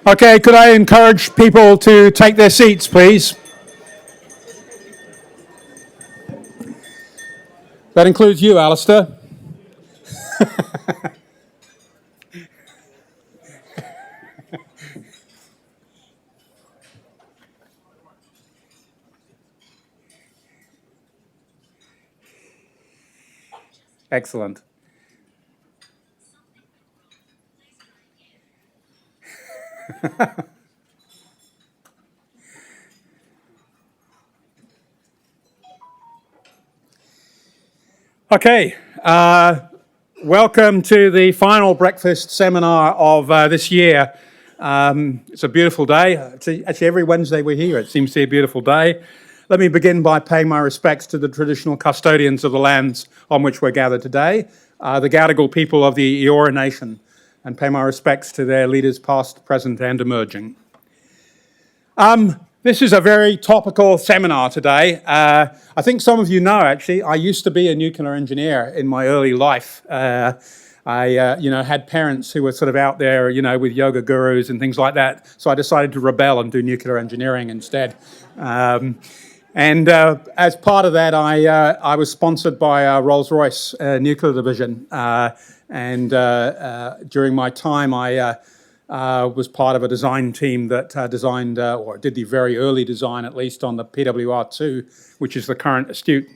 Okay, could I encourage people to take their seats, please? That includes you, Alistair. Excellent. Okay, welcome to the final breakfast seminar of this year. It's a beautiful day. Actually, every Wednesday we're here, it seems to be a beautiful day. Let me begin by paying my respects to the traditional custodians of the lands on which we're gathered today, the Gadigal people of the Eora Nation, and pay my respects to their leaders past, present and emerging. This is a very topical seminar today. I think some of you know, actually, I used to be a nuclear engineer in my early life. I had parents who were sort of out there, with yoga gurus and things like that. So I decided to rebel and do nuclear engineering instead. As part of that, I was sponsored by Rolls-Royce nuclear division. During my time, I was part of a design team that designed, or did the very early design, at least, on the PWR2, which is the current Astute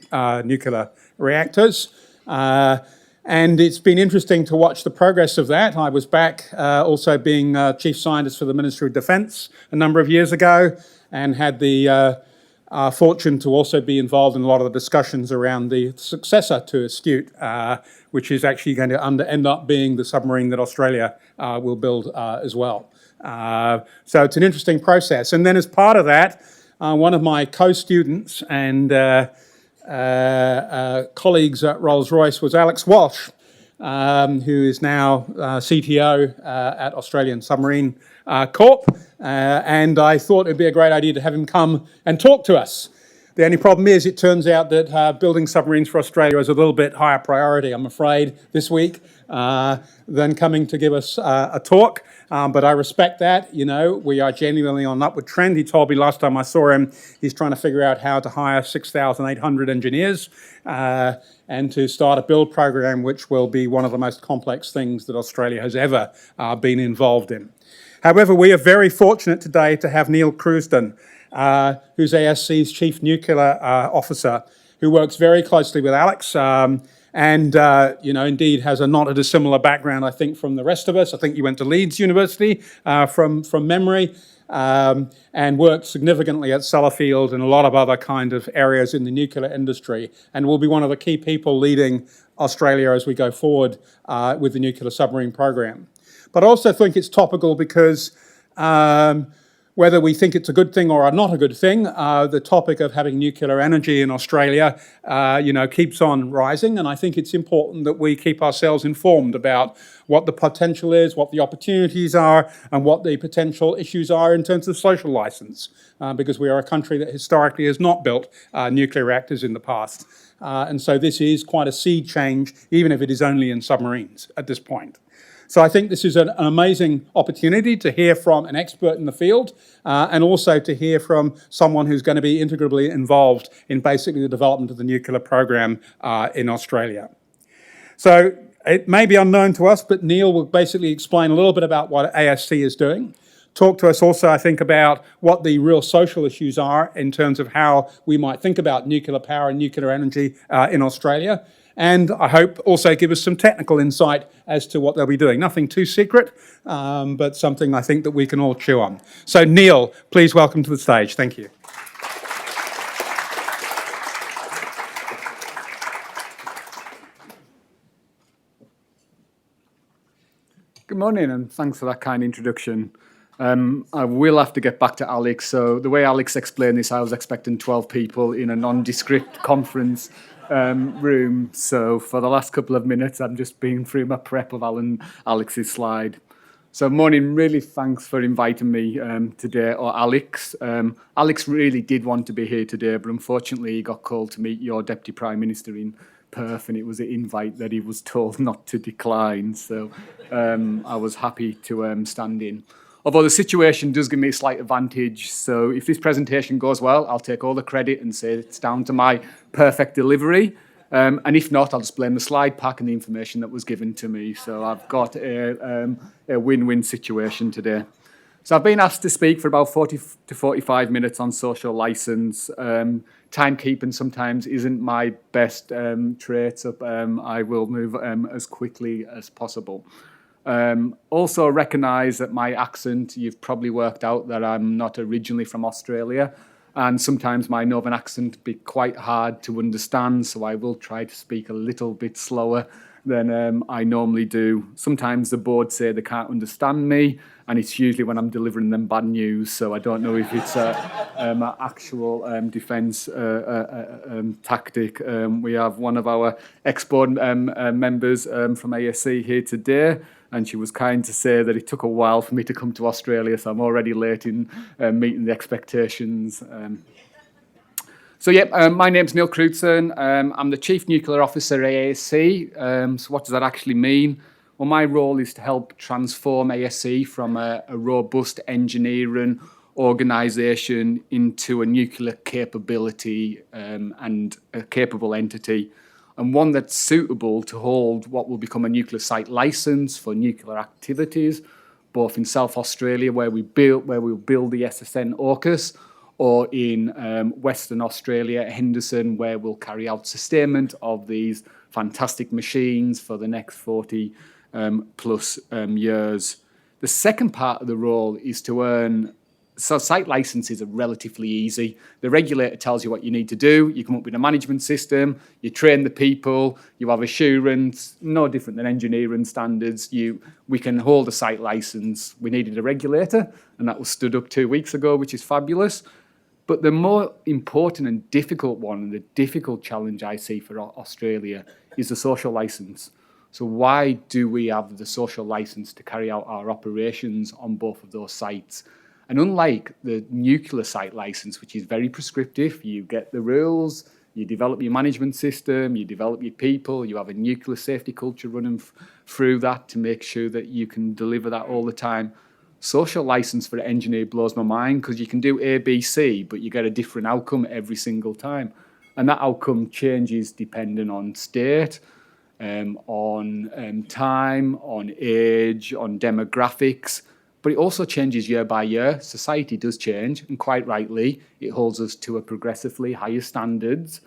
nuclear reactors. And it's been interesting to watch the progress of that. I was back also being chief scientist for the Ministry of Defence a number of years ago, and had the fortune to also be involved in a lot of the discussions around the successor to Astute, which is actually going to end up being the submarine that Australia will build as well. So it's an interesting process. And then as part of that, one of my co-students and colleagues at Rolls-Royce was Alex Walsh, who is now CTO at Australian Submarine Corp. And I thought it'd be a great idea to have him come and talk to us. The only problem is, it turns out that building submarines for Australia is a little bit higher priority, I'm afraid, this week, than coming to give us a talk. But I respect that. We are genuinely on an upward trend. He told me last time I saw him, he's trying to figure out how to hire 6,800 engineers and to start a build program, which will be one of the most complex things that Australia has ever been involved in. However, we are very fortunate today to have Neil Crewdson, who's ASC's Chief Nuclear Officer, who works very closely with Alex and indeed has a not a dissimilar background, I think, from the rest of us. I think you went to Leeds University from memory, and worked significantly at Sellafield and a lot of other kind of areas in the nuclear industry, and will be one of the key people leading Australia as we go forward with the nuclear submarine program. But I also think it's topical because whether we think it's a good thing or not a good thing, the topic of having nuclear energy in Australia, keeps on rising. And I think it's important that we keep ourselves informed about what the potential is, what the opportunities are, and what the potential issues are in terms of social license, because we are a country that historically has not built nuclear reactors in the past. And so this is quite a sea change, even if it is only in submarines at this point. So I think this is an amazing opportunity to hear from an expert in the field, and also to hear from someone who's going to be integrally involved in basically the development of the nuclear program in Australia. So it may be unknown to us, but Neil will basically explain a little bit about what ASC is doing. Talk to us also, I think, about what the real social issues are in terms of how we might think about nuclear power and nuclear energy in Australia. And I hope also give us some technical insight as to what they'll be doing. Nothing too secret, but something I think that we can all chew on. So Neil, please welcome to the stage. Thank you. Good morning, and thanks for that kind introduction. I will have to get back to Alex. So the way Alex explained this, I was expecting 12 people in a nondescript conference room. So for the last couple of minutes, I'm just been through my prep of Alex's slide. So morning, really thanks for inviting me today, or Alex. Alex really did want to be here today, but unfortunately he got called to meet your Deputy Prime Minister in Perth, and it was an invite that he was told not to decline. So I was happy to stand in. Although the situation does give me a slight advantage. So if this presentation goes well, I'll take all the credit and say it's down to my perfect delivery. And if not, I'll just blame the slide pack and the information that was given to me. So I've got a win-win situation today. So I've been asked to speak for about 40 to 45 minutes on social license. Timekeeping sometimes isn't my best trait, so I will move as quickly as possible. Also recognise that my accent, you've probably worked out that I'm not originally from Australia, and sometimes my northern accent be quite hard to understand, so I will try to speak a little bit slower than I normally do. Sometimes the board say they can't understand me, and it's usually when I'm delivering them bad news, so I don't know if it's an actual defence tactic. We have one of our ex-board members from ASC here today, and she was kind to say that it took a while for me to come to Australia, so I'm already late in meeting the expectations. My name's Neil Crewdson. I'm the Chief Nuclear Officer at ASC. So what does that actually mean? Well, my role is to help transform ASC from a robust engineering organisation into a nuclear capability and a capable entity, and one that's suitable to hold what will become a nuclear site licence for nuclear activities, both in South Australia, where we'll build the SSN AUKUS, or in Western Australia, Henderson, where we'll carry out sustainment of these fantastic machines for the next 40 plus years. The second part of the role is to earn. So site licenses are relatively easy. The regulator tells you what you need to do. You come up with a management system. You train the people. You have assurance. No different than engineering standards. We can hold a site license. We needed a regulator, and that was stood up 2 weeks ago, which is fabulous. But the more important and difficult one, and the difficult challenge I see for Australia, is the social license. So why do we have the social license to carry out our operations on both of those sites? And unlike the nuclear site license, which is very prescriptive, you get the rules, you develop your management system, you develop your people, you have a nuclear safety culture running through that to make sure that you can deliver that all the time. Social license for an engineer blows my mind, because you can do A, B, C, but you get a different outcome every single time. And that outcome changes depending on state, on time, on age, on demographics. But it also changes year by year. Society does change, and quite rightly, it holds us to a progressively higher standards,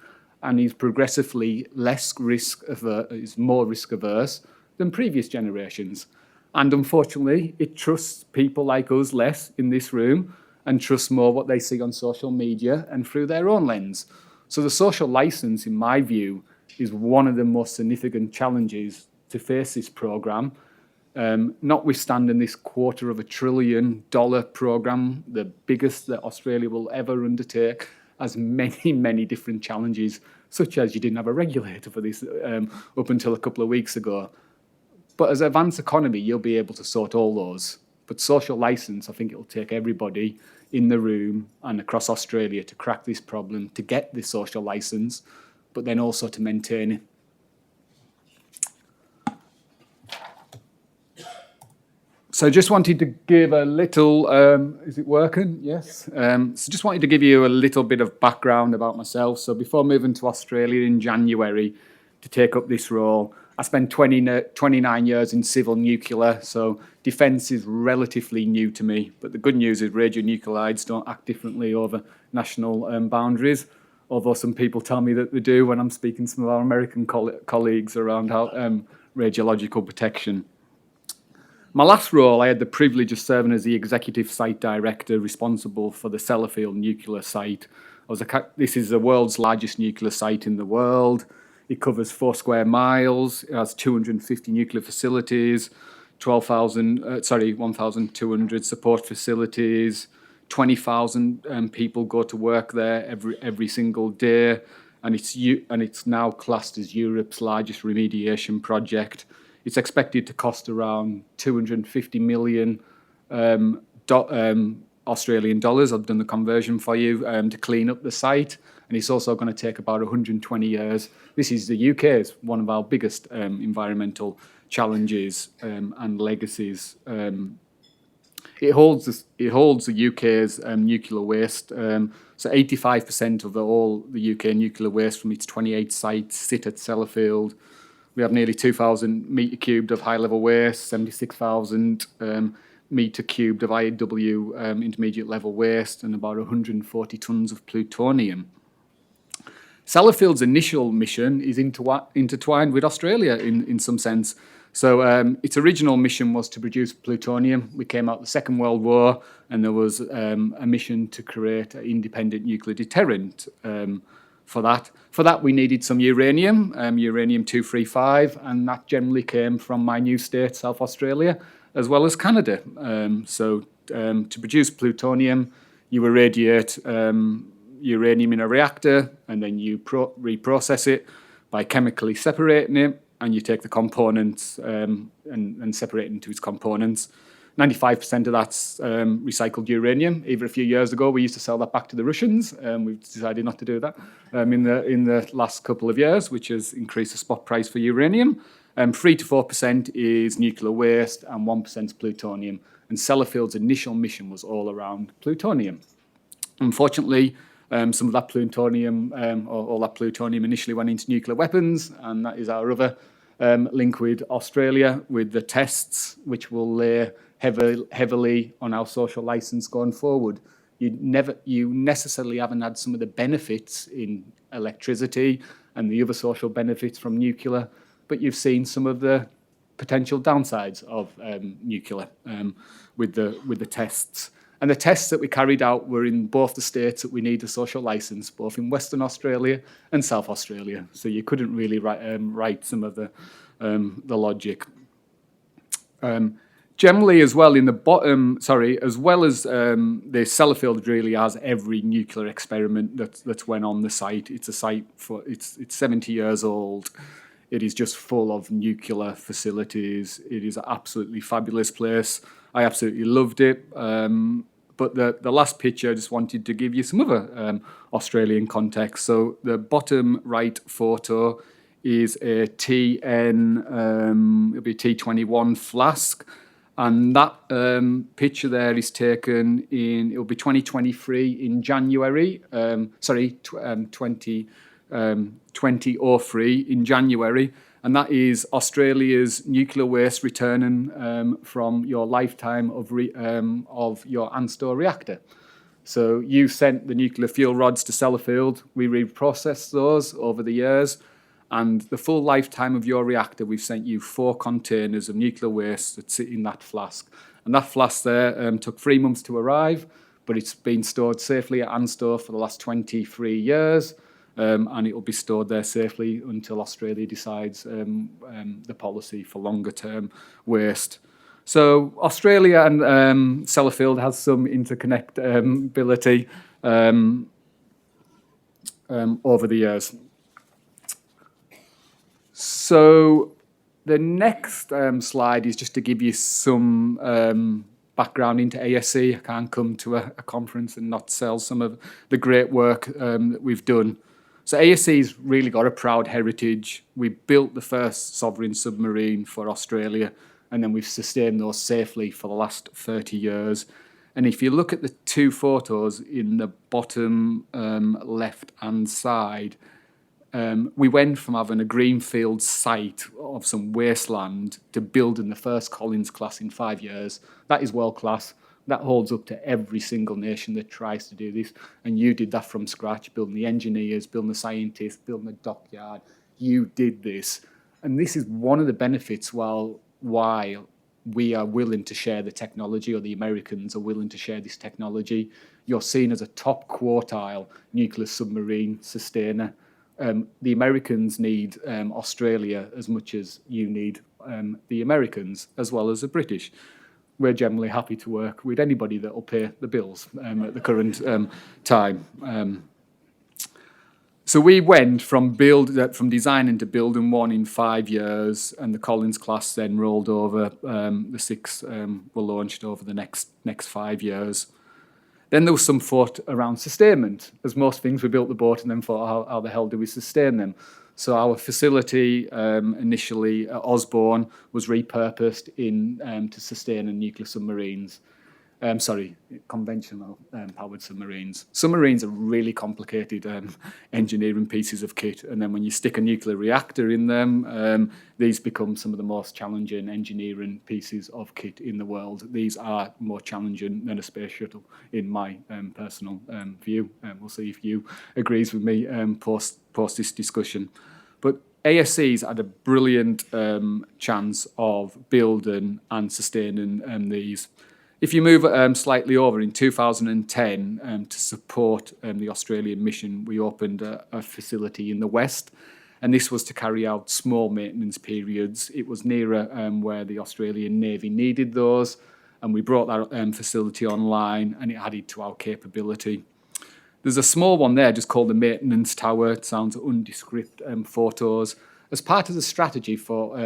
and is progressively is more risk averse than previous generations. And unfortunately, it trusts people like us less in this room, and trusts more what they see on social media and through their own lens. So the social license, in my view, is one of the most significant challenges to face this programme. Notwithstanding this $250 billion programme, the biggest that Australia will ever undertake, has many, many different challenges, such as you didn't have a regulator for this up until a couple of weeks ago. But as an advanced economy, you'll be able to sort all those. But social licence, I think it'll take everybody in the room and across Australia to crack this problem, to get the social licence, but then also to maintain it. So just wanted to give a little, is it working? Yes. So just wanted to give you a little bit of background about myself. So before moving to Australia in January to take up this role, I spent 29 years in civil nuclear, so defence is relatively new to me. But the good news is radionuclides don't act differently over national boundaries, although some people tell me that they do when I'm speaking to some of our American colleagues around how radiological protection. My last role, I had the privilege of serving as the executive site director responsible for the Sellafield nuclear site. This is the world's largest nuclear site in the world. It covers 4 square miles. It has 250 nuclear facilities, 1,200 support facilities, 20,000 people go to work there every single day, and it's now classed as Europe's largest remediation project. It's expected to cost around 250 million Australian dollars. I've done the conversion for you to clean up the site, and it's also going to take about 120 years. This is the UK's one of our biggest environmental challenges and legacies It holds the UK's nuclear waste. So 85% of all the UK nuclear waste from its 28 sites sit at Sellafield. We have nearly 2,000 metre cubed of high-level waste, 76,000 metre cubed of IW intermediate level waste, and about 140 tonnes of plutonium. Sellafield's initial mission is intertwined with Australia in some sense. So its original mission was to produce plutonium. We came out of the Second World War, and there was a mission to create an independent nuclear deterrent for that. For that, we needed some uranium, uranium-235, and that generally came from my new state, South Australia, as well as Canada. To produce plutonium, you irradiate uranium in a reactor, and then you reprocess it by chemically separating it, and you take the components and separate it into its components. 95% of that's recycled uranium. Even a few years ago, we used to sell that back to the Russians. We've decided not to do that in the last couple of years, which has increased the spot price for uranium. 3 to 4% is nuclear waste, and 1% is plutonium. And Sellafield's initial mission was all around plutonium. Unfortunately, some of that plutonium, or all that plutonium initially went into nuclear weapons, and that is our other link with Australia, with the tests, which will lay heavily on our social license going forward. You necessarily haven't had some of the benefits in electricity and the other social benefits from nuclear, but you've seen some of the potential downsides of nuclear with the tests. And the tests that we carried out were in both the states that we need a social license, both in Western Australia and South Australia. So you couldn't really write some of the logic. Generally, as well, in the bottom, as well as the Sellafield really has every nuclear experiment that's went on the site. It's a site it's 70 years old. It is just full of nuclear facilities. It is an absolutely fabulous place. I absolutely loved it. But the last picture, I just wanted to give you some other Australian context. So the bottom right photo is a it'll be T21 flask. And that picture there is taken it'll be 2023 in January, 2003 in January. And that is Australia's nuclear waste returning from your lifetime of your ANSTO reactor. So you sent the nuclear fuel rods to Sellafield. We reprocessed those over the years. And the full lifetime of your reactor, we've sent you 4 containers of nuclear waste that sit in that flask. And that flask there took 3 months to arrive, but it's been stored safely at ANSTO for the last 23 years. And it will be stored there safely until Australia decides the policy for longer-term waste. So Australia and Sellafield has some interconnectability over the years. So the next slide is just to give you some background into ASC. I can't come to a conference and not sell some of the great work that we've done. So ASC's really got a proud heritage. We built the first sovereign submarine for Australia, and then we've sustained those safely for the last 30 years. And if you look at the 2 photos in the bottom left-hand side, we went from having a greenfield site of some wasteland to building the first Collins class in 5 years. That is world class. That holds up to every single nation that tries to do this. And you did that from scratch, building the engineers, building the scientists, building the dockyard. You did this. And this is one of the benefits why we are willing to share the technology, or the Americans are willing to share this technology. You're seen as a top quartile nuclear submarine sustainer. The Americans need Australia as much as you need the Americans, as well as the British. We're generally happy to work with anybody that will pay the bills at the current time. So we went from designing to building one in 5 years, and the Collins class then rolled over. The 6 were launched over the next 5 years. Then there was some thought around sustainment. As most things, we built the boat and then thought, how the hell do we sustain them? So our facility initially at Osborne was repurposed to sustain nuclear submarines. Conventional powered submarines. Submarines are really complicated engineering pieces of kit, and then when you stick a nuclear reactor in them, these become some of the most challenging engineering pieces of kit in the world. These are more challenging than a space shuttle, in my personal view. We'll see if you agrees with me post this discussion. But ASC's had a brilliant chance of building and sustaining these. If you move slightly over, in 2010, to support the Australian mission, we opened a facility in the west, and this was to carry out small maintenance periods. It was nearer where the Australian Navy needed those, and we brought that facility online, and it added to our capability. There's a small one there just called the maintenance tower. It sounds undescript photos. As part of the strategy for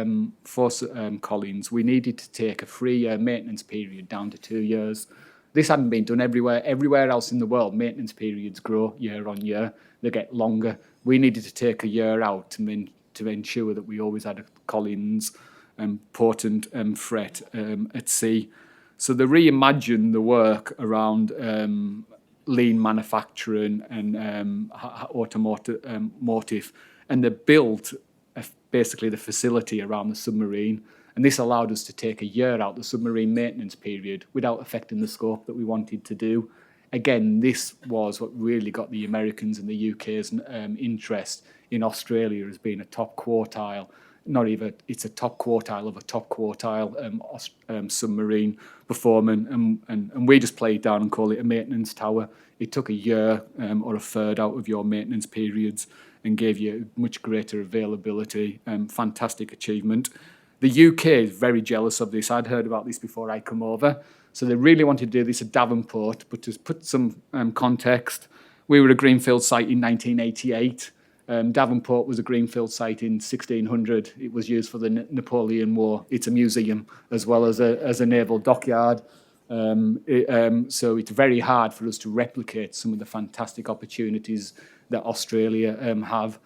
Collins, we needed to take a 3-year maintenance period down to 2 years. This hadn't been done everywhere. Everywhere else in the world, maintenance periods grow year on year. They get longer. We needed to take a year out to ensure that we always had a Collins potent threat at sea. So they reimagined the work around lean manufacturing and automotive, and they built basically the facility around the submarine, and this allowed us to take a year out the submarine maintenance period without affecting the scope that we wanted to do. Again, this was what really got the Americans and the UK's interest in Australia as being a top quartile. Not even, it's a top quartile of a top quartile submarine performance, and we just play it down and call it a maintenance tower. It took a year or a third out of your maintenance periods and gave you much greater availability. Fantastic achievement. The UK is very jealous of this. I'd heard about this before I come over. So they really wanted to do this at Davenport, but to put some context, we were a greenfield site in 1988. Davenport was a greenfield site in 1600. It was used for the Napoleon War. It's a museum as well as a naval dockyard. So it's very hard for us to replicate some of the fantastic opportunities that Australia have.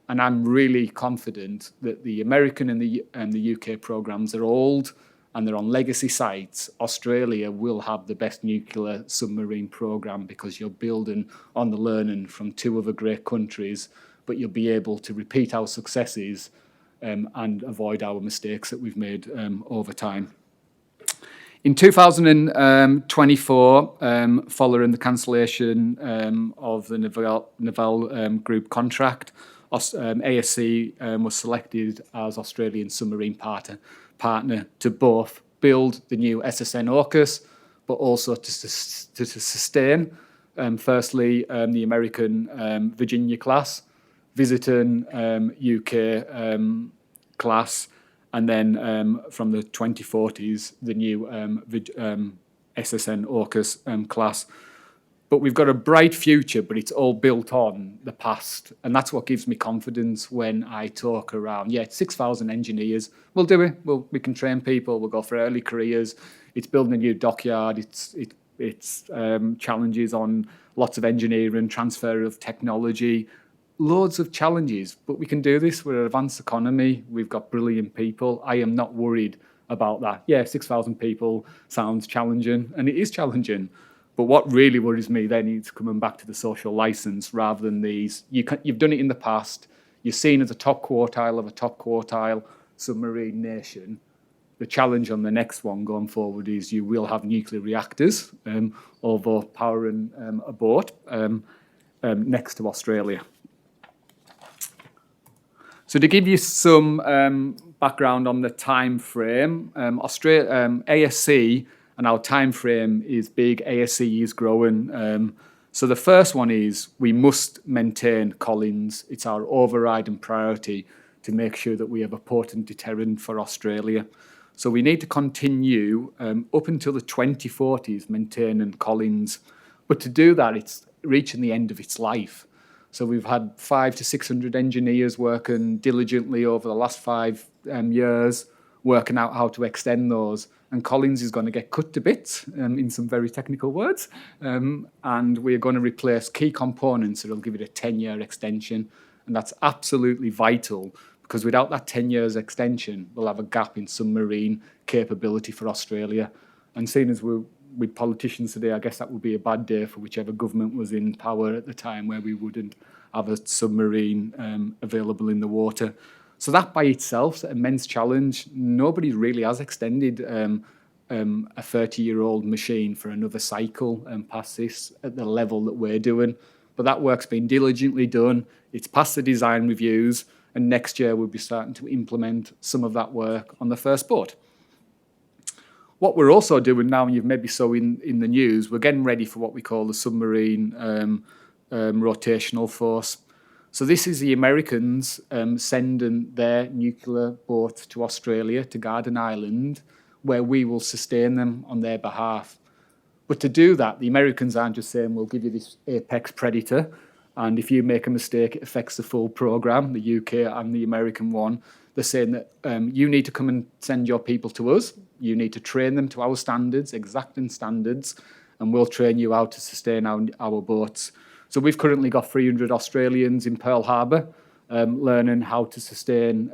And I'm really confident that the American and the UK programs are old and they're on legacy sites. Australia will have the best nuclear submarine program because you're building on the learning from 2 other great countries, but you'll be able to repeat our successes and avoid our mistakes that we've made over time. In 2024, following the cancellation of the Naval Group contract, ASC was selected as Australian submarine partner to both build the new SSN AUKUS, but also to sustain, firstly, the American Virginia class, visiting UK class, and then from the 2040s, the new SSN AUKUS class. But we've got a bright future, but it's all built on the past. And that's what gives me confidence when I talk around, it's 6,000 engineers. We'll do it. We can train people. We'll go for early careers. It's building a new dockyard. It's challenges on lots of engineering, transfer of technology, loads of challenges. But we can do this. We're an advanced economy. We've got brilliant people. I am not worried about that. 6,000 people sounds challenging, and it is challenging. But what really worries me then is coming back to the social license rather than these. You've done it in the past. You're seen as a top quartile of a top quartile submarine nation. The challenge on the next one going forward is you will have nuclear reactors, although powering a boat next to Australia. So to give you some background on the time frame, ASC and our time frame is big. ASC is growing. So the first one is we must maintain Collins. It's our overriding priority to make sure that we have a potent deterrent for Australia. So we need to continue up until the 2040s maintaining Collins. But to do that, it's reaching the end of its life. So we've had 500 to 600 engineers working diligently over the last 5 years, working out how to extend those. And Collins is going to get cut to bits, in some very technical words. And we're going to replace key components that will give it a 10-year extension. And that's absolutely vital, because without that 10 years extension, we'll have a gap in submarine capability for Australia. And seeing as we're with politicians today, I guess that would be a bad day for whichever government was in power at the time, where we wouldn't have a submarine available in the water. So that by itself is an immense challenge. Nobody really has extended a 30-year-old machine for another cycle past this at the level that we're doing. But that work's been diligently done. It's passed the design reviews, and next year we'll be starting to implement some of that work on the first boat. What we're also doing now, and you've maybe saw in the news, we're getting ready for what we call the submarine rotational force. So this is the Americans sending their nuclear boats to Australia, to Garden Island, where we will sustain them on their behalf. But to do that, the Americans aren't just saying, we'll give you this apex predator, and if you make a mistake, it affects the full program, the UK and the American one. They're saying that you need to come and send your people to us. You need to train them to our standards, exacting standards, and we'll train you how to sustain our boats. So we've currently got 300 Australians in Pearl Harbor learning how to sustain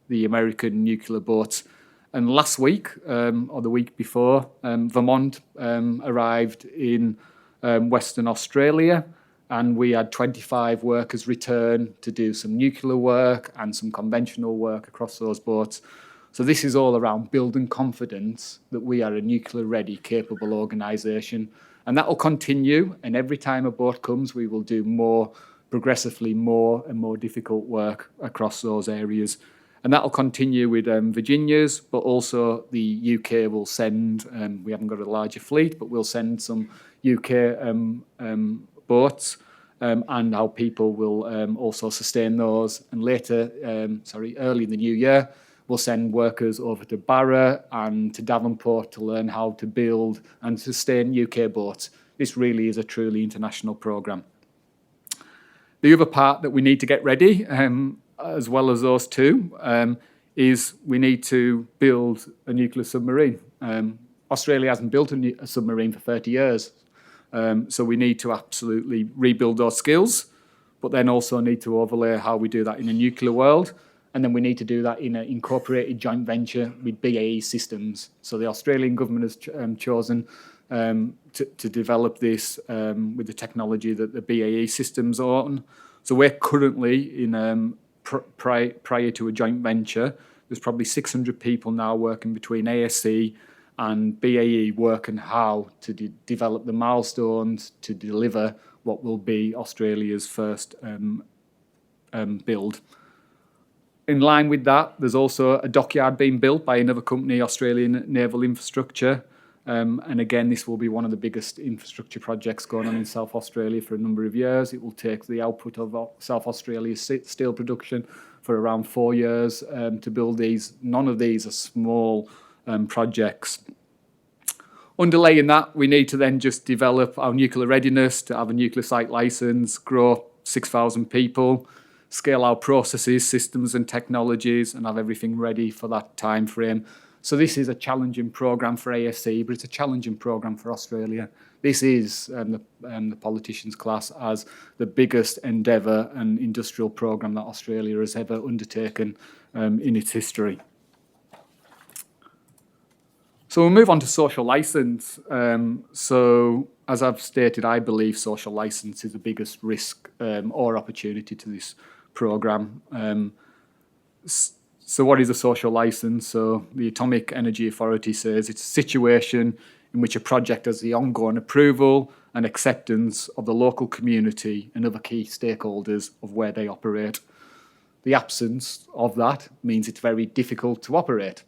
the American nuclear boats. And last week, or the week before, Vermont arrived in Western Australia, and we had 25 workers return to do some nuclear work and some conventional work across those boats. So this is all around building confidence that we are a nuclear-ready, capable organisation. And that will continue, and every time a boat comes, we will do progressively more and more difficult work across those areas. And that will continue with Virginia's, but also the UK will send, we haven't got a larger fleet, but we'll send some UK boats, and our people will also sustain those. And later, early in the new year, we'll send workers over to Barra and to Devonport to learn how to build and sustain UK boats. This really is a truly international programme. The other part that we need to get ready, as well as those two, is we need to build a nuclear submarine. Australia hasn't built a submarine for 30 years, so we need to absolutely rebuild those skills, but then also need to overlay how we do that in a nuclear world. And then we need to do that in an incorporated joint venture with BAE Systems. So the Australian government has chosen to develop this with the technology that the BAE Systems own. So we're currently in prior to a joint venture. There's probably 600 people now working between ASC and BAE, working how to develop the milestones to deliver what will be Australia's first build. In line with that, there's also a dockyard being built by another company, Australian Naval Infrastructure. And again, this will be one of the biggest infrastructure projects going on in South Australia for a number of years. It will take the output of South Australia's steel production for around 4 years to build these. None of these are small projects. Underlaying that, we need to then just develop our nuclear readiness to have a nuclear site licence, grow 6,000 people, scale our processes, systems and technologies, and have everything ready for that time frame. So this is a challenging programme for ASC, but it's a challenging programme for Australia. This is the politicians' class as the biggest endeavour and industrial programme that Australia has ever undertaken in its history. So we'll move on to social licence. So as I've stated, I believe social licence is the biggest risk or opportunity to this programme. So what is a social licence? So the Atomic Energy Authority says it's a situation in which a project has the ongoing approval and acceptance of the local community and other key stakeholders of where they operate. The absence of that means it's very difficult to operate.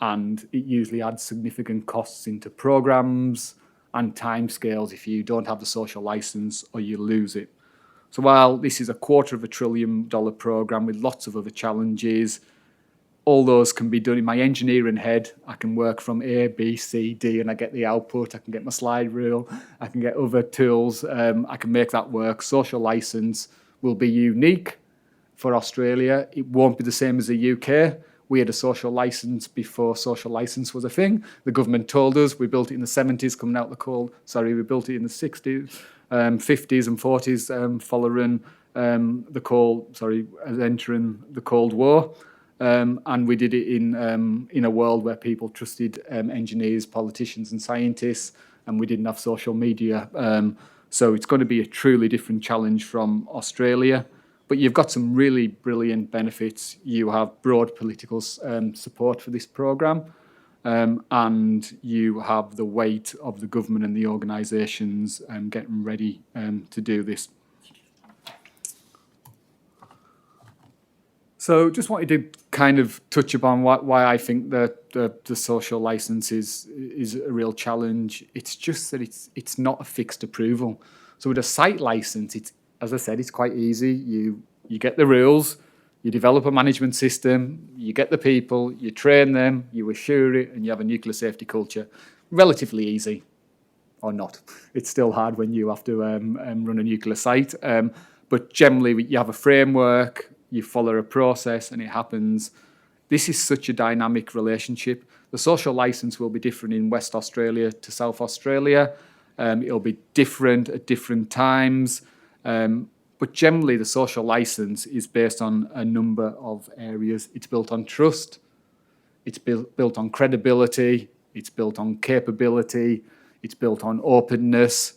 And it usually adds significant costs into programmes and timescales if you don't have the social licence or you lose it. So while this is a $250 billion programme with lots of other challenges, all those can be done in my engineering head. I can work from A, B, C, D, and I get the output. I can get my slide rule. I can get other tools. I can make that work. Social licence will be unique for Australia. It won't be the same as the UK. We had a social licence before social licence was a thing. The government told us. We built it in the 70s, coming out the cold. Sorry, we built it in the 60s. 50s and 40s following entering the Cold War. And we did it in a world where people trusted engineers, politicians and scientists, and we didn't have social media. So it's going to be a truly different challenge from Australia. But you've got some really brilliant benefits. You have broad political support for this programme, and you have the weight of the government and the organisations getting ready to do this. So just wanted to kind of touch upon why I think that the social licence is a real challenge. It's just that it's not a fixed approval. So with a site licence, it's, as I said, it's quite easy. You get the rules, you develop a management system, you get the people, you train them, you assure it, and you have a nuclear safety culture. Relatively easy, or not. It's still hard when you have to run a nuclear site. But generally, you have a framework, you follow a process, and it happens. This is such a dynamic relationship. The social licence will be different in West Australia to South Australia. It'll be different at different times. But generally, the social licence is based on a number of areas. It's built on trust. It's built on credibility. It's built on capability. It's built on openness.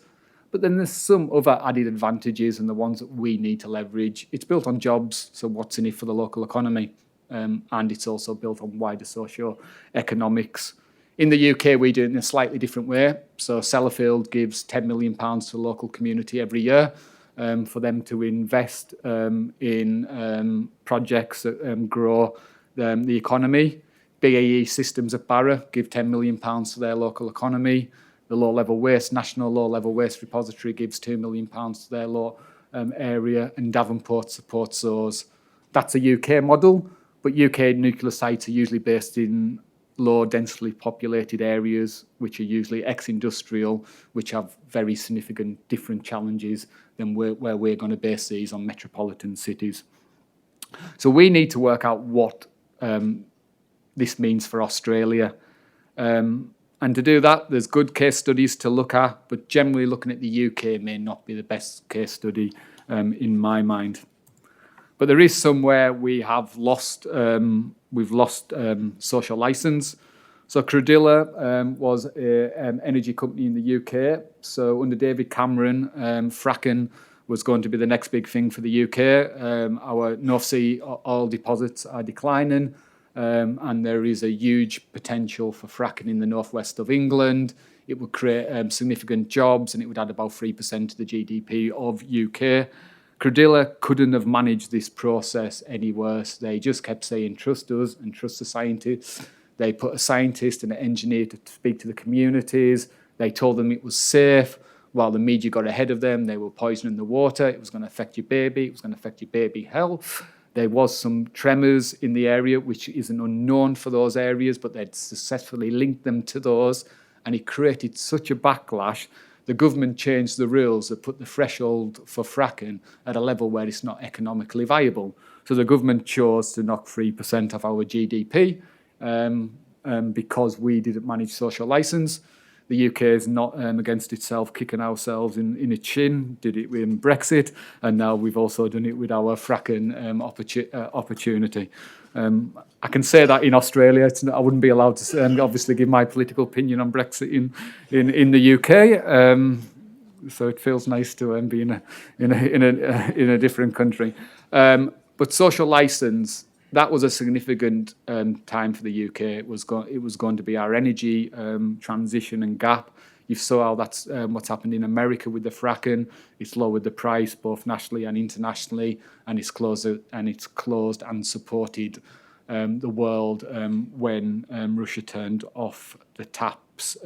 But then there's some other added advantages and the ones that we need to leverage. It's built on jobs, so what's in it for the local economy. And it's also built on wider socio-economics. In the UK, we do it in a slightly different way. So Sellafield gives £10 million to the local community every year for them to invest in projects that grow the economy. BAE Systems at Barra give £10 million to their local economy. The National Low-Level Waste Repository gives £2 million to their area, and Davenport supports those. That's a UK model, but UK nuclear sites are usually based in low densely populated areas, which are usually ex-industrial, which have very significant different challenges than where we're going to base these on metropolitan cities. So we need to work out what this means for Australia. And to do that, there's good case studies to look at, but generally looking at the UK may not be the best case study in my mind. But there is somewhere we've lost social licence. So Crewdson was an energy company in the UK. So under David Cameron, fracking was going to be the next big thing for the UK. Our North Sea oil deposits are declining. And there is a huge potential for fracking in the northwest of England. It would create significant jobs, and it would add about 3% to the GDP of UK. Crewdson couldn't have managed this process any worse. They just kept saying, trust us and trust the scientists. They put a scientist and an engineer to speak to the communities. They told them it was safe. While the media got ahead of them, they were poisoning the water. It was going to affect your baby. It was going to affect your baby health. There was some tremors in the area, which isn't unknown for those areas, but they'd successfully linked them to those, and it created such a backlash. The government changed the rules that put the threshold for fracking at a level where it's not economically viable. So the government chose to knock 3% of our GDP because we didn't manage social licence. The UK is not against itself, kicking ourselves in the chin, did it with Brexit, and now we've also done it with our fracking opportunity. I can say that in Australia, I wouldn't be allowed to obviously give my political opinion on Brexit in the UK. So it feels nice to be in a different country. But social licence, that was a significant time for the UK. It was going to be our energy transition and gap. You saw how that's what's happened in America with the fracking. It's lowered the price both nationally and internationally, and it's closed and supported the world when Russia turned off the taps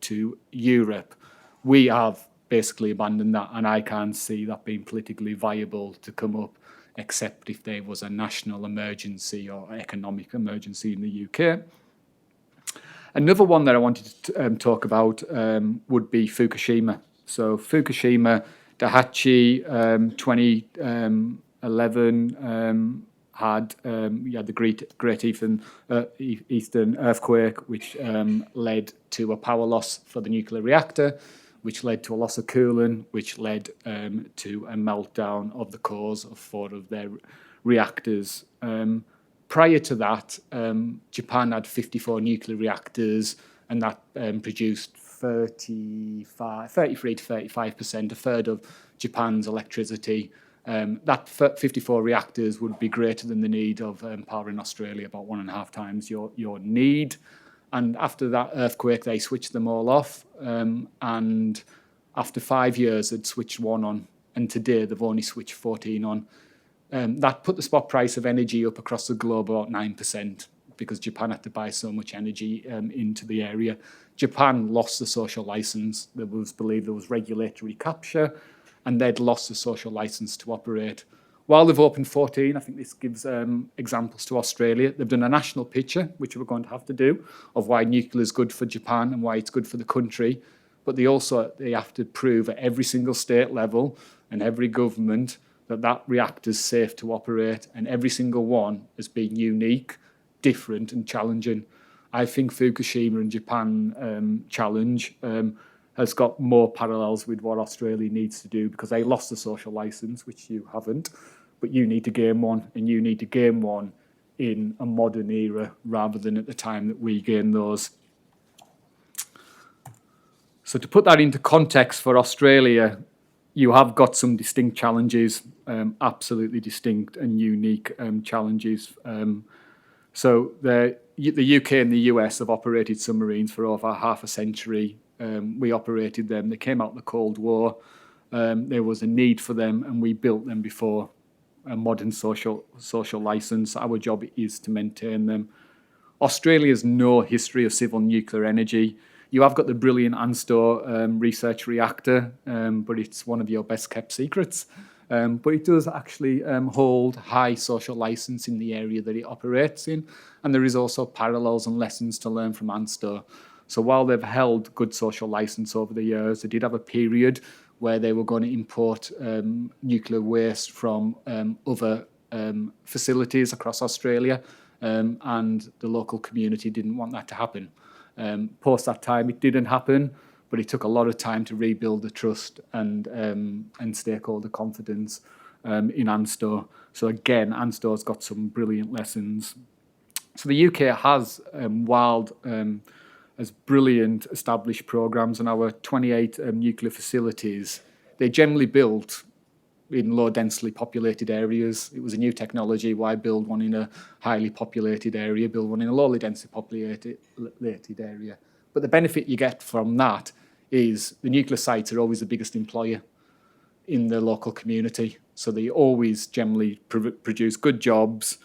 to Europe. We have basically abandoned that, and I can't see that being politically viable to come up, except if there was a national emergency or economic emergency in the UK. Another one that I wanted to talk about would be Fukushima. So Fukushima, Daiichi, 2011 had the Great Eastern Earthquake, which led to a power loss for the nuclear reactor, which led to a loss of coolant, which led to a meltdown of the cores of 4 of their reactors. prior to that, Japan had 54 nuclear reactors, and that produced 33 to 35%, a third of Japan's electricity. That 54 reactors would be greater than the need of power in Australia, about 1.5 times your need. And after that earthquake, they switched them all off. And after 5 years, they'd switched one on. And today, they've only switched 14 on. That put the spot price of energy up across the globe about 9%, because Japan had to buy so much energy into the area. Japan lost the social license. There was believed there was regulatory capture, and they'd lost the social license to operate. While they've opened 14, I think this gives examples to Australia. They've done a national picture, which we're going to have to do, of why nuclear is good for Japan and why it's good for the country. But they have to prove at every single state level and every government that reactor is safe to operate, and every single one has been unique, different and challenging. I think Fukushima and Japan challenge has got more parallels with what Australia needs to do, because they lost the social license, which you haven't, but you need to gain one, and you need to gain one in a modern era rather than at the time that we gained those. So to put that into context for Australia, you have got some distinct challenges, absolutely distinct and unique challenges. So the UK and the US have operated submarines for over half a century. We operated them. They came out of the Cold War. There was a need for them, and we built them before a modern social license. Our job is to maintain them. Australia has no history of civil nuclear energy. You have got the brilliant ANSTO research reactor, but it's one of your best kept secrets. But it does actually hold high social license in the area that it operates in. And there is also parallels and lessons to learn from ANSTO. So while they've held good social license over the years, they did have a period where they were going to import nuclear waste from other facilities across Australia, and the local community didn't want that to happen. Post that time, it didn't happen, but it took a lot of time to rebuild the trust and stakeholder confidence in ANSTO. So again, ANSTO's got some brilliant lessons. So the UK has has brilliant established programs, and our 28 nuclear facilities, they generally built in low densely populated areas. It was a new technology. Why build one in a highly populated area? Build one in a lowly densely populated area. But the benefit you get from that is the nuclear sites are always the biggest employer in the local community. So they always generally produce good jobs,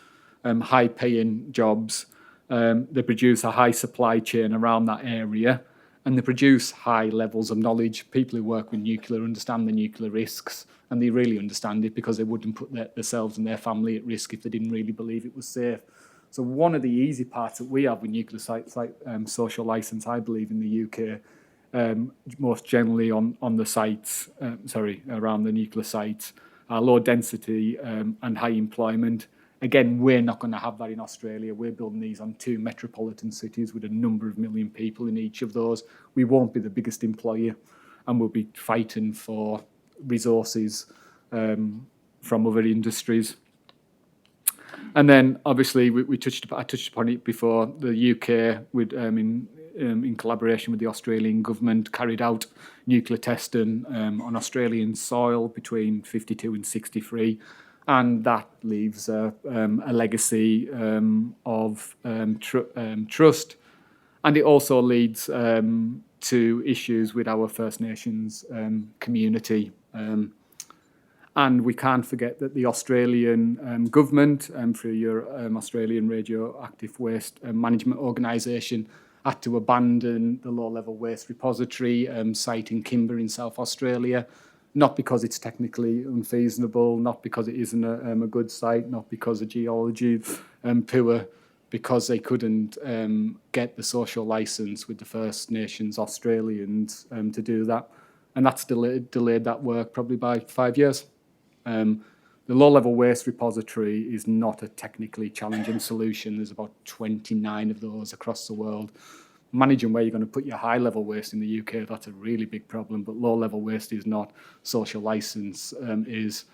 high-paying jobs. They produce a high supply chain around that area, and they produce high levels of knowledge. People who work with nuclear understand the nuclear risks, and they really understand it, because they wouldn't put themselves and their family at risk if they didn't really believe it was safe. So one of the easy parts that we have with nuclear sites, like social license, I believe, in the UK, most generally on the sites, around the nuclear sites, are low density and high employment. Again, we're not going to have that in Australia. We're building these on 2 metropolitan cities with a number of million people in each of those. We won't be the biggest employer, and we'll be fighting for resources from other industries. And then, obviously, I touched upon it before. The UK, with in collaboration with the Australian government, carried out nuclear testing on Australian soil between 52 and 63. And that leaves a legacy of trust. And it also leads to issues with our First Nations community. And we can't forget that the Australian government, through your Australian Radioactive Waste Management Organisation, had to abandon the low-level waste repository site in Kimber in South Australia, not because it's technically unfeasible, not because it isn't a good site, not because the geology is poor, because they couldn't get the social license with the First Nations Australians to do that. And that's delayed that work probably by 5 years. The low-level waste repository is not a technically challenging solution. There's about 29 of those across the world. Managing where you're going to put your high-level waste in the UK, that's a really big problem, but low-level waste is not. Social license is.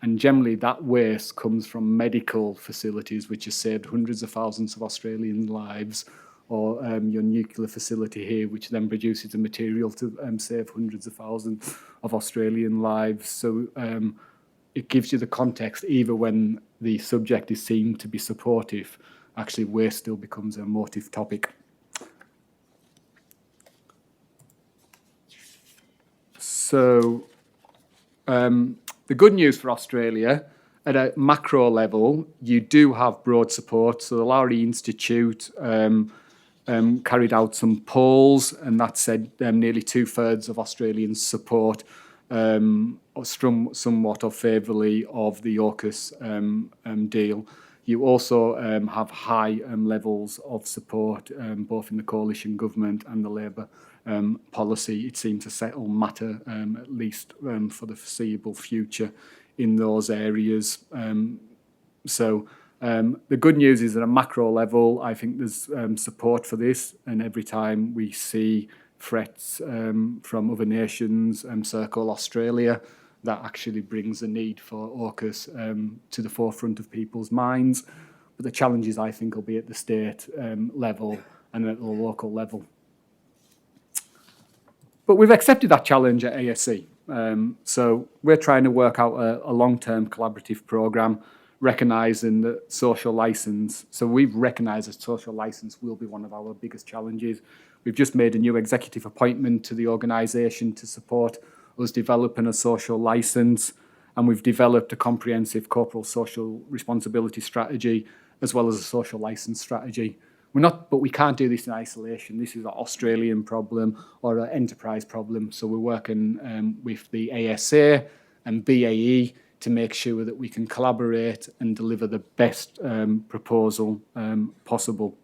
And generally that waste comes from medical facilities, which has saved hundreds of thousands of Australian lives, or your nuclear facility here, which then produces the material to save hundreds of thousands of Australian lives. So it gives you the context, even when the subject is seen to be supportive, actually waste still becomes a motive topic. So the good news for Australia, at a macro level, you do have broad support. So the Lowry Institute carried out some polls, and that said nearly 2/3 of Australians support somewhat or favourably of the AUKUS deal. You also have high levels of support, both in the coalition government and the Labour policy. It seems to settle matter, at least for the foreseeable future, in those areas. So the good news is at a macro level, I think there's support for this, and every time we see threats from other nations circle Australia, that actually brings the need for AUKUS to the forefront of people's minds. But the challenges, I think, will be at the state level and at the local level. But we've accepted that challenge at ASC. So we're trying to work out a long-term collaborative programme, recognising that social licence. So we've recognised that social licence will be one of our biggest challenges. We've just made a new executive appointment to the organisation to support us developing a social licence, and we've developed a comprehensive corporate social responsibility strategy as well as a social licence strategy. But we can't do this in isolation. This is an Australian problem or an enterprise problem. So we're working with the ASA and BAE to make sure that we can collaborate and deliver the best proposal possible.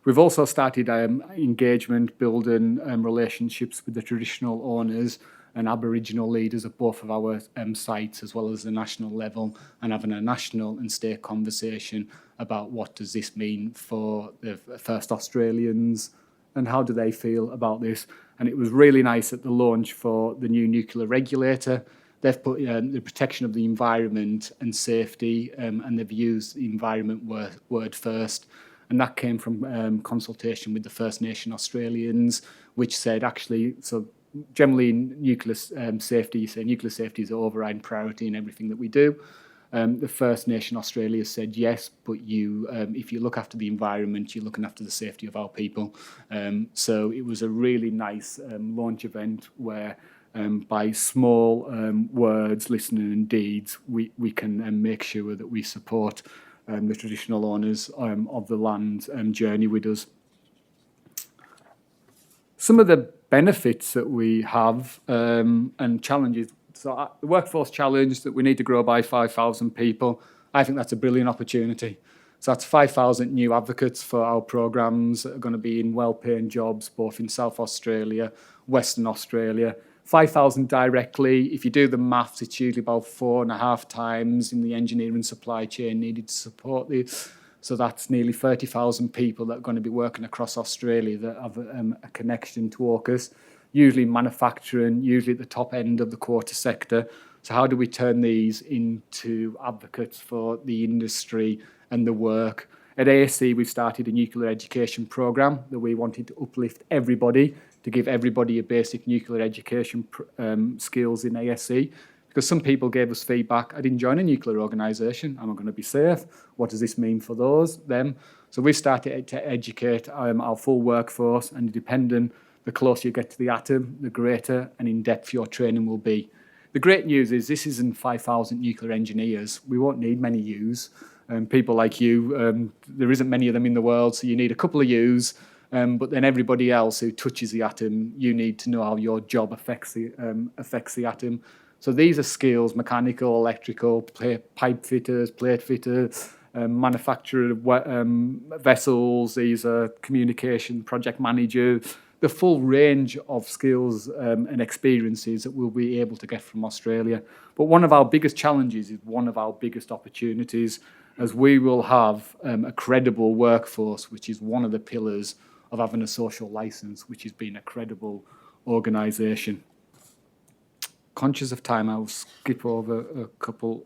We've also started engagement, building relationships with the traditional owners and Aboriginal leaders at both of our sites, as well as the national level, and having a national and state conversation about what does this mean for the first Australians and how do they feel about this. And it was really nice at the launch for the new nuclear regulator. They've put the protection of the environment and safety, and they've used the environment word first. And that came from consultation with the First Nation Australians, which said actually, so generally in nuclear safety, you say nuclear safety is an overriding priority in everything that we do. The First Nation Australia said yes, but if you look after the environment, you're looking after the safety of our people. So it was a really nice launch event where by small words, listening and deeds, we can make sure that we support the traditional owners of the land journey with us. Some of the benefits that we have and challenges. So the workforce challenge that we need to grow by 5,000 people, I think that's a brilliant opportunity. So that's 5,000 new advocates for our programmes that are going to be in well-paying jobs, both in South Australia, Western Australia. 5,000 directly. If you do the maths, it's usually about 4.5 times in the engineering supply chain needed to support this. So that's nearly 30,000 people that are going to be working across Australia that have a connection to AUKUS, usually manufacturing, usually at the top end of the quarter sector. So how do we turn these into advocates for the industry and the work? At ASC, we've started a nuclear education programme that we wanted to uplift everybody, to give everybody a basic nuclear education skills in ASC. Because some people gave us feedback, I didn't join a nuclear organisation, am I going to be safe? What does this mean for them? So we started to educate our full workforce, and depending, the closer you get to the atom, the greater and in-depth your training will be. The great news is this isn't 5,000 nuclear engineers. We won't need many yous. People like you, there isn't many of them in the world, so you need a couple of yous. But then everybody else who touches the atom, you need to know how your job affects the atom. So these are skills: mechanical, electrical, pipe fitters, plate fitters, manufacturer of vessels. These are communication project managers. The full range of skills and experiences that we'll be able to get from Australia. But one of our biggest challenges is one of our biggest opportunities, as we will have a credible workforce, which is one of the pillars of having a social licence, which is being a credible organisation. conscious of time, I'll skip over a couple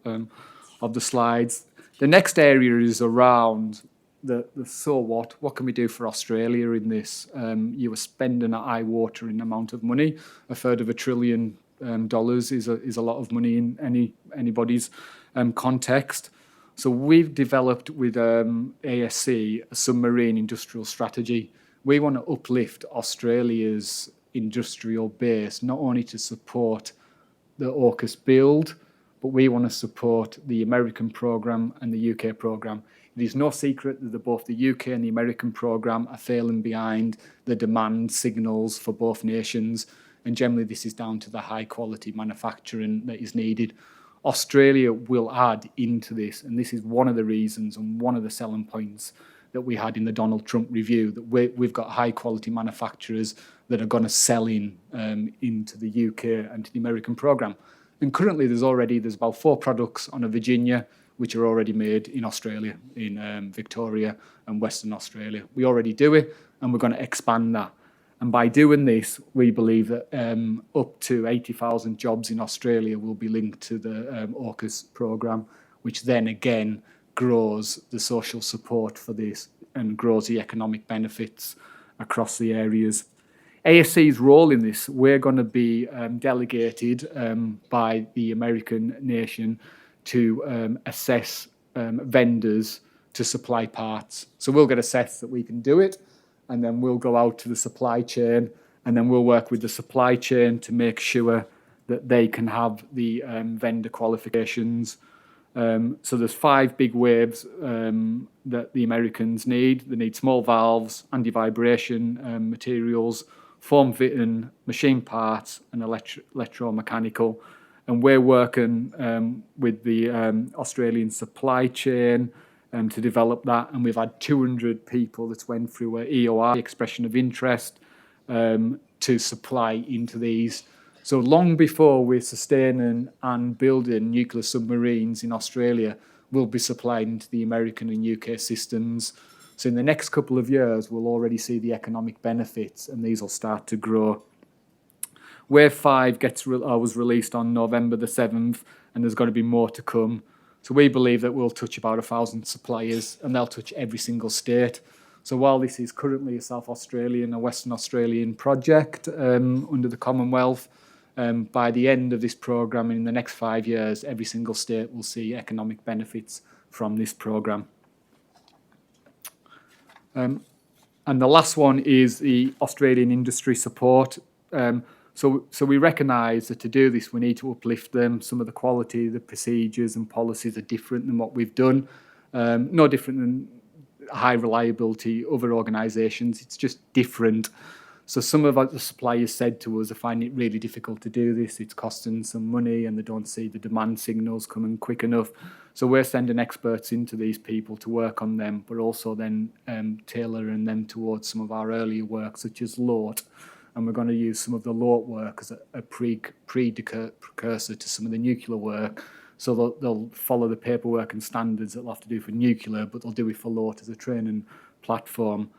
of the slides. The next area is around the so what can we do for Australia in this? You were spending an eye-watering amount of money. A third of $1 trillion is a lot of money in anybody's context. So we've developed with ASC a submarine industrial strategy. We want to uplift Australia's industrial base, not only to support the AUKUS build, but we want to support the American program and the UK program. It is no secret that both the UK and the American program are failing behind the demand signals for both nations, and generally this is down to the high quality manufacturing that is needed. Australia will add into this, and this is one of the reasons and one of the selling points that we had in the Donald Trump review, that we've got high quality manufacturers that are going to sell into the UK and to the American program. And currently there's about 4 products on a Virginia which are already made in Australia, in Victoria and Western Australia. We already do it, and we're going to expand that. And by doing this, we believe that up to 80,000 jobs in Australia will be linked to the AUKUS program, which then again grows the social support for this and grows the economic benefits across the areas. ASC's role in this, we're going to be delegated by the American nation to assess vendors to supply parts. So we'll get assessed that we can do it, and then we'll go out to the supply chain, and then we'll work with the supply chain to make sure that they can have the vendor qualifications. So there's 5 big waves that the Americans need. They need small valves, anti-vibration materials, form fitting, machine parts, and electromechanical. And we're working with the Australian supply chain to develop that. And we've had 200 people that's went through an EOI, expression of interest, to supply into these. So long before we're sustaining and building nuclear submarines in Australia, we'll be supplying into the American and UK systems. So in the next couple of years, we'll already see the economic benefits, and these will start to grow. Wave 5 was released on November the 7th, and there's going to be more to come. So we believe that we'll touch about 1,000 suppliers, and they'll touch every single state. So while this is currently a South Australian, a Western Australian project under the Commonwealth, by the end of this programme, in the next 5 years, every single state will see economic benefits from this programme. And the last one is the Australian industry support. So we recognise that to do this, we need to uplift them. Some of the quality, the procedures and policies are different than what we've done. No different than high reliability other organisations. It's just different. So some of the suppliers said to us, I find it really difficult to do this. It's costing some money and they don't see the demand signals coming quick enough. So we're sending experts into these people to work on them, but also then tailoring them towards some of our earlier work, such as LOT. And we're going to use some of the LOT work as a precursor to some of the nuclear work. So they'll follow the paperwork and standards that they'll have to do for nuclear, but they'll do it for LOT as a training platform.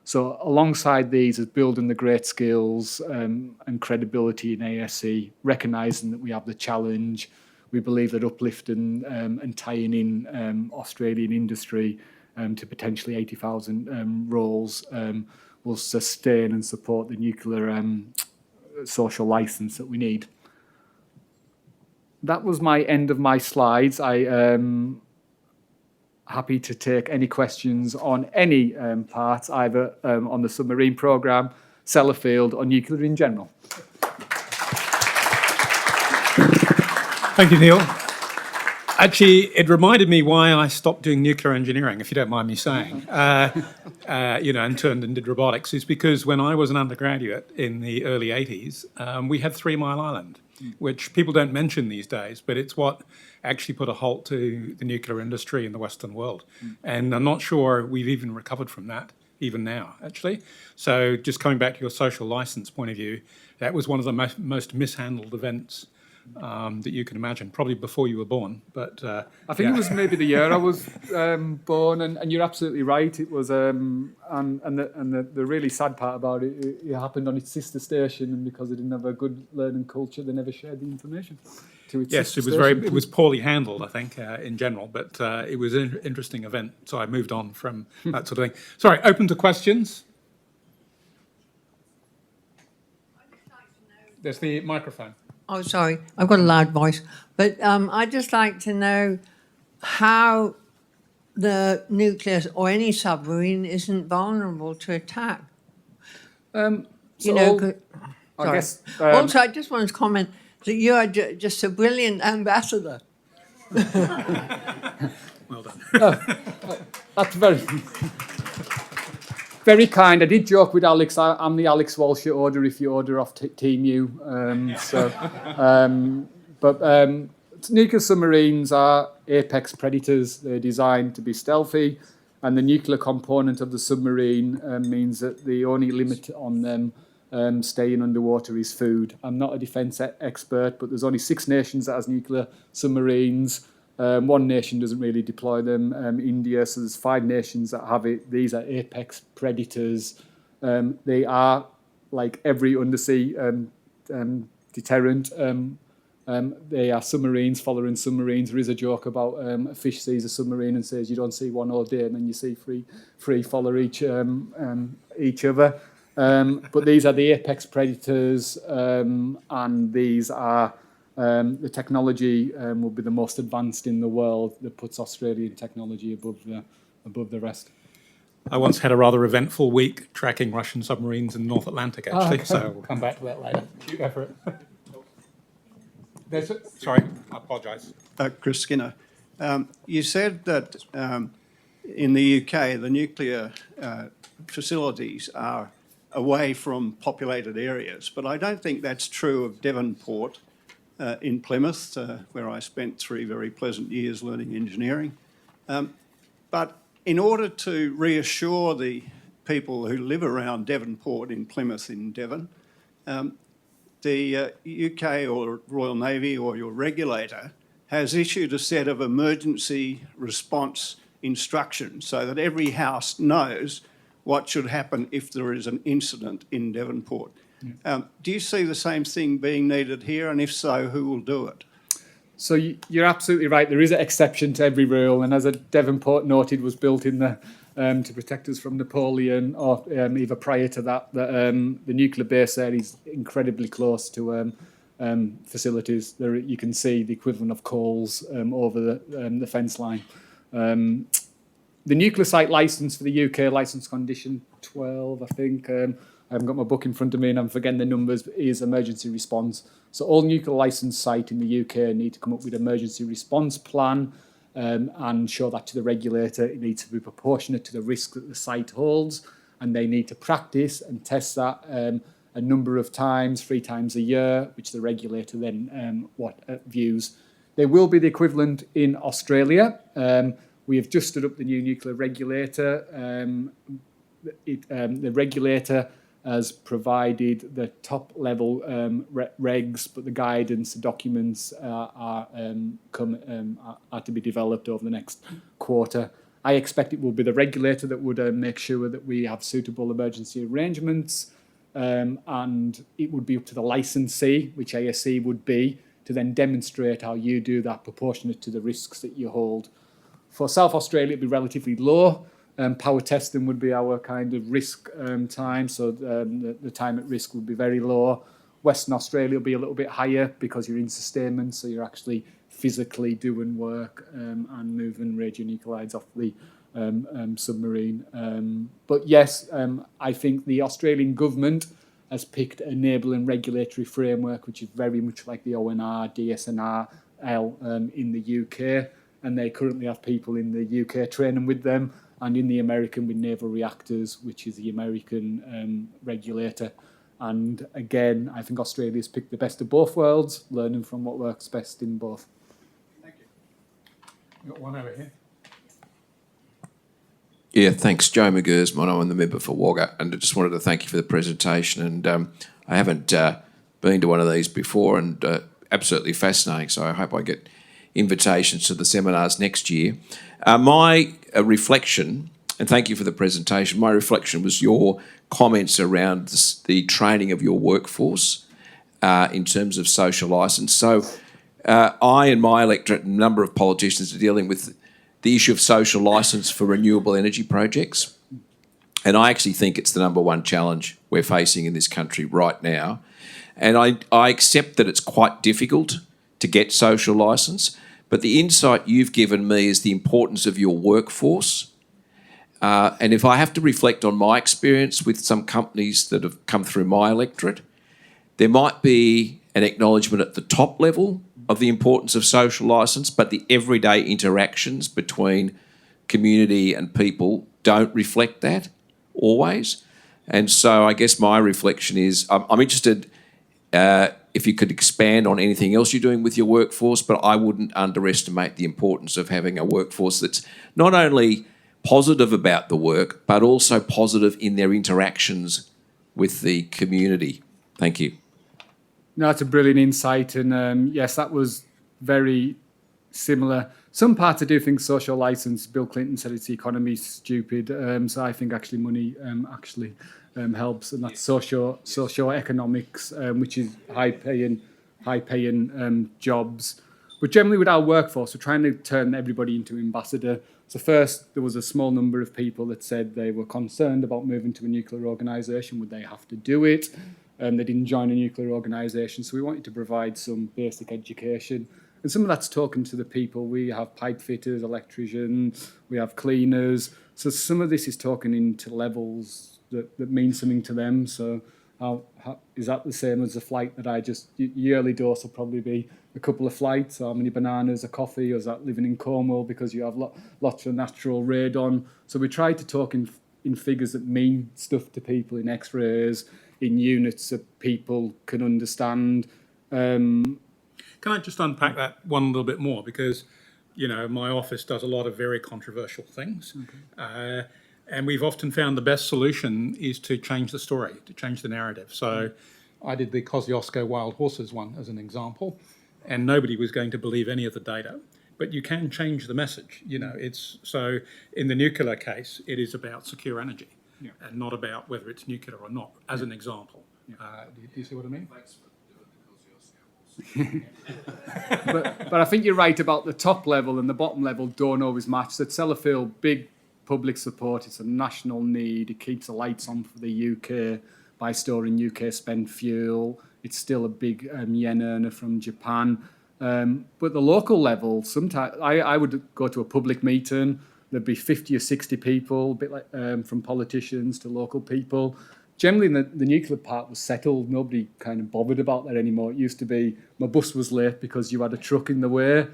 So alongside these is building the great skills and credibility in ASC, recognising that we have the challenge. We believe that uplifting and tying in Australian industry to potentially 80,000 roles will sustain and support the nuclear social licence that we need. That was my end of my slides. I happy to take any questions on any part, either on the submarine programme, Sellafield, or nuclear in general. Thank you, Neil. Actually, it reminded me why I stopped doing nuclear engineering, if you don't mind me saying, and turned and did robotics, is because when I was an undergraduate in the early 80s, we had 3 Mile Island, which people don't mention these days, but it's what actually put a halt to the nuclear industry in the Western world. And I'm not sure we've even recovered from that, even now, actually. So just coming back to your social license point of view, that was one of the most mishandled events that you can imagine, probably before you were born. But I think it was maybe the year I was born, and you're absolutely right. It was, and the really sad part about it, it happened on its sister station, and because it didn't have a good learning culture, they never shared the information to its yes, sister it was station. it was poorly handled, I think, in general. But it was an interesting event, so I moved on from that sort of thing. Sorry, open to questions. There's the microphone. Oh, sorry, I've got a loud voice. But I'd just like to know how the nucleus or any submarine isn't vulnerable to attack. So You know, all- I sorry. guess Also, I just wanted to comment that you are just a brilliant ambassador. Well done. that's very kind. I did joke with Alex. I'm the Alex Walsh you order if you order off Team U. Nuclear submarines are apex predators. They're designed to be stealthy, and the nuclear component of the submarine means that the only limit on them staying underwater is food. I'm not a defence expert, but there's only 6 nations that has nuclear submarines. One nation doesn't really deploy them, India, so there's 5 nations that have it. These are apex predators. They are, like every undersea deterrent, they are submarines following submarines. There is a joke about a fish sees a submarine and says you don't see one all day, and then you see three follow each other. But these are the apex predators, and these are the technology will be the most advanced in the world that puts Australian technology above the rest. I once had a rather eventful week tracking Russian submarines in the North Atlantic, actually, so we'll come back to that later. You go for it. Sorry, I apologise. Chris Skinner, you said that in the UK the nuclear facilities are away from populated areas, but I don't think that's true of Devonport in Plymouth, where I spent 3 very pleasant years learning engineering. But in order to reassure the people who live around Devonport in Plymouth in Devon, the UK or Royal Navy or your regulator has issued a set of emergency response instructions so that every house knows what should happen if there is an incident in Devonport. Do you see the same thing being needed here? And if so, who will do it? So you're absolutely right. There is an exception to every rule, and as a Devonport noted, was built in the to protect us from Napoleon, or either prior to that. The nuclear base there is incredibly close to facilities. There you can see the equivalent of coals over the fence line. The nuclear site licence for the UK, licence condition 12, I think. I haven't got my book in front of me and I'm forgetting the numbers, is emergency response. So all nuclear licence sites in the UK need to come up with an emergency response plan and show that to the regulator. It needs to be proportionate to the risk that the site holds, and they need to practice and test that a number of times, 3 times a year, which the regulator then views. There will be the equivalent in Australia. We have just stood up the new nuclear regulator. The regulator has provided the top level regs, but the guidance, the documents are to be developed over the next quarter. I expect it will be the regulator that would make sure that we have suitable emergency arrangements, and it would be up to the licensee, which ASC would be, to then demonstrate how you do that proportionate to the risks that you hold. For South Australia, it'd be relatively low. Power testing would be our kind of risk time, so the time at risk would be very low. Western Australia will be a little bit higher because you're in sustainment, so you're actually physically doing work and moving radionuclides off the submarine. But yes, I think the Australian government has picked an enabling regulatory framework, which is very much like the ONR, DSNR-L in the UK, and they currently have people in the UK training with them, and in the American with naval reactors, which is the American regulator. And again, I think Australia's picked the best of both worlds, learning from what works best in both. Thank you. We've got one over here. Yeah, thanks. Joe McGur's my name. I'm the member for Wagga, and I just wanted to thank you for the presentation. And I haven't been to one of these before, and absolutely fascinating. So I hope I get invitations to the seminars next year. My reflection, and thank you for the presentation, my reflection was your comments around the training of your workforce in terms of social licence. So I and my electorate and a number of politicians are dealing with the issue of social licence for renewable energy projects. And I actually think it's the number one challenge we're facing in this country right now. And I accept that it's quite difficult to get social licence, but the insight you've given me is the importance of your workforce. And if I have to reflect on my experience with some companies that have come through my electorate, there might be an acknowledgement at the top level of the importance of social licence, but the everyday interactions between community and people don't reflect that always. And so I guess my reflection is I'm interested if you could expand on anything else you're doing with your workforce, but I wouldn't underestimate the importance of having a workforce that's not only positive about the work, but also positive in their interactions with the community. Thank you. No, that's a brilliant insight. And yes, that was very similar. Some parts I do think social licence, Bill Clinton said it's the economy stupid. So I think actually money helps, and that's socio-economics, which is high paying jobs. But generally with our workforce, we're trying to turn everybody into ambassador. So first, there was a small number of people that said they were concerned about moving to a nuclear organisation. Would they have to do it? They didn't join a nuclear organisation. So we wanted to provide some basic education. And some of that's talking to the people. We have pipe fitters, electricians, we have cleaners. So some of this is talking into levels that mean something to them. So how is that the same as the flight that I just, yearly dose will probably be a couple of flights, or how many bananas, a coffee, or is that living in Cornwall because you have lots of natural radon? So we try to talk in figures that mean stuff to people, in X-rays, in units that people can understand. Can I just unpack that one a little bit more? Because, you know, my office does a lot of very controversial things. Okay. And we've often found the best solution is to change the story, to change the narrative. So I did the Kosciuszko wild horses one as an example, and nobody was going to believe any of the data. But you can change the message. You know, it's so in the nuclear case, it is about secure energy and not about whether it's nuclear or not, as an example. Do you see what I mean? but I think you're right about the top level and the bottom level don't always match. That Sellafield, big public support, it's a national need. It keeps the lights on for the UK by storing UK spent fuel. It's still a big yen earner from Japan. But the local level, sometimes I would go to a public meeting, there'd be 50 or 60 people, a bit like from politicians to local people. Generally, the nuclear part was settled. Nobody kind of bothered about that anymore. It used to be, my bus was late because you had a truck in the way.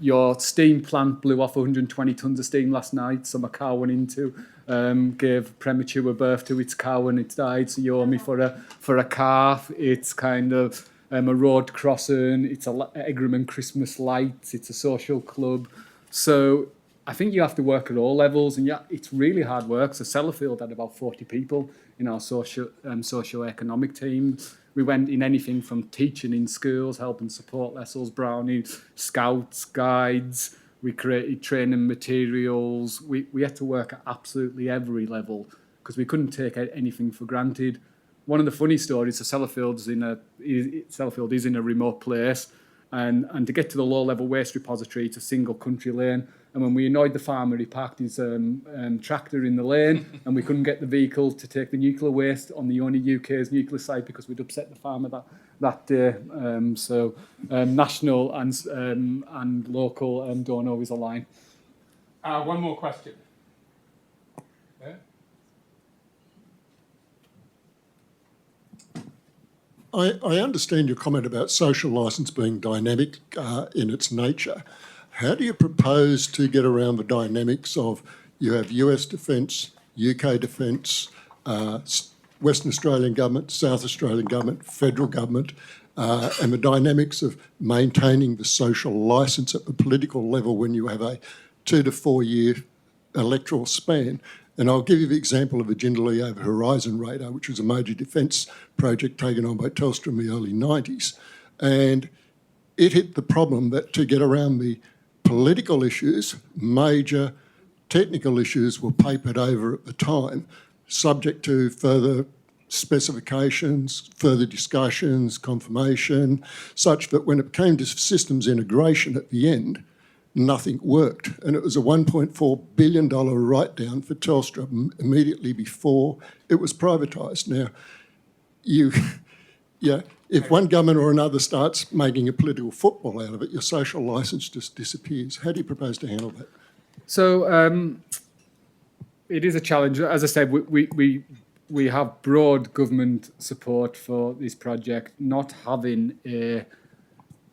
Your steam plant blew off 120 tonnes of steam last night, so my cow went into, gave premature birth to its cow and it died, so you owe me for a calf. It's kind of a road crossing, it's a Egremont Christmas lights, it's a social club. So I think you have to work at all levels, and it's really hard work. So Sellafield had about 40 people in our socio-economic team. We went in anything from teaching in schools, helping support lessons, brownies, scouts, guides. We created training materials. We had to work at absolutely every level because we couldn't take anything for granted. One of the funny stories, Sellafield is in a remote place, and to get to the low-level waste repository, it's a single country lane. And when we annoyed the farmer, he parked his tractor in the lane, and we couldn't get the vehicle to take the nuclear waste on the only UK's nuclear site because we'd upset the farmer that day. So national and local don't always align. One more question. I understand your comment about social licence being dynamic in its nature. How do you propose to get around the dynamics of you have US defence, UK defence, Western Australian government, South Australian government, federal government, and the dynamics of maintaining the social licence at the political level when you have a 2 to 4 year electoral span? And I'll give you the example of the Jindalee Over Horizon radar, which was a major defence project taken on by Telstra in the early 90s. And it hit the problem that to get around the political issues, major technical issues were papered over at the time, subject to further specifications, further discussions, confirmation, such that when it came to systems integration at the end, nothing worked. And it was a $1.4 billion write-down for Telstra immediately before it was privatised. Now, if one government or another starts making a political football out of it, your social licence just disappears. How do you propose to handle that? So it is a challenge. As I said, we have broad government support for this project. Not having a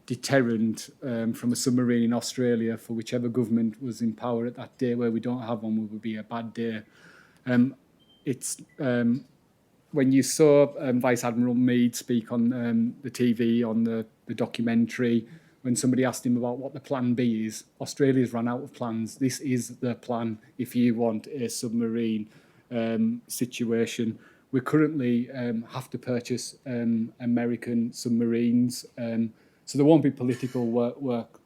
deterrent from a submarine in Australia for whichever government was in power at that day, where we don't have one, would be a bad day. When you saw Vice Admiral Mead speak on the TV, on the documentary, when somebody asked him about what the plan B is, Australia's run out of plans. This is the plan if you want a submarine situation. We currently have to purchase American submarines, so there won't be political work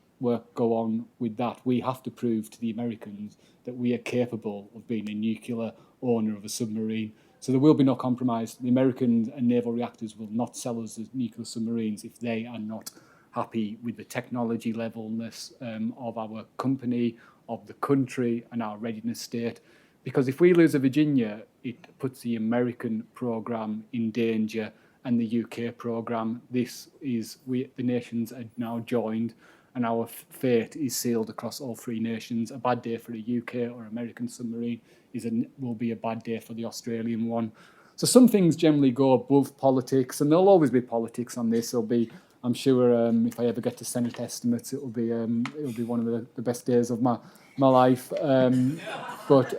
go on with that. We have to prove to the Americans that we are capable of being a nuclear owner of a submarine. So there will be no compromise. The American and naval reactors will not sell us the nuclear submarines if they are not happy with the technology levelness of our company, of the country, and our readiness state. Because if we lose a Virginia, it puts the American programme in danger and the UK programme. The nations are now joined, and our fate is sealed across all three nations. A bad day for a UK or American submarine will be a bad day for the Australian one. So some things generally go above politics, and there'll always be politics on this. I'm sure if I ever get to Senate estimates, it'll be one of the best days of my life. But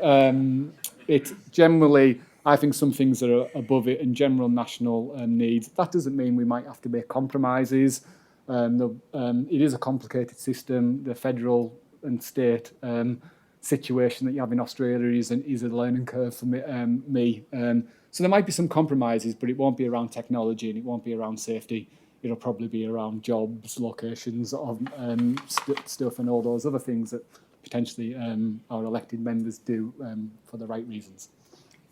it generally, I think some things are above it and general national needs. That doesn't mean we might have to make compromises. It is a complicated system. The federal and state situation that you have in Australia is a learning curve for me. So there might be some compromises, but it won't be around technology and it won't be around safety. It'll probably be around jobs, locations of stuff, and all those other things that potentially our elected members do for the right reasons.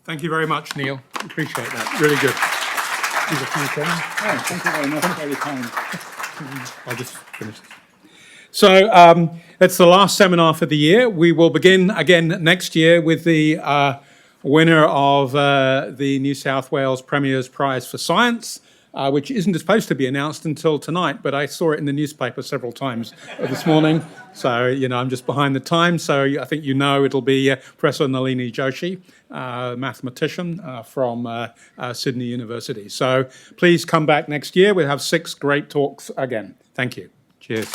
Thank you very much, Neil. Appreciate that. Really good. Thank you very much. Very kind. I'll just finish this. So that's the last seminar for the year. We will begin again next year with the winner of the New South Wales Premier's Prize for Science, which isn't supposed to be announced until tonight, but I saw it in the newspaper several times this morning. So, I'm just behind the time. So I think it'll be Professor Nalini Joshi, mathematician from Sydney University. So please come back next year. We'll have 6 great talks again. Thank you. Cheers.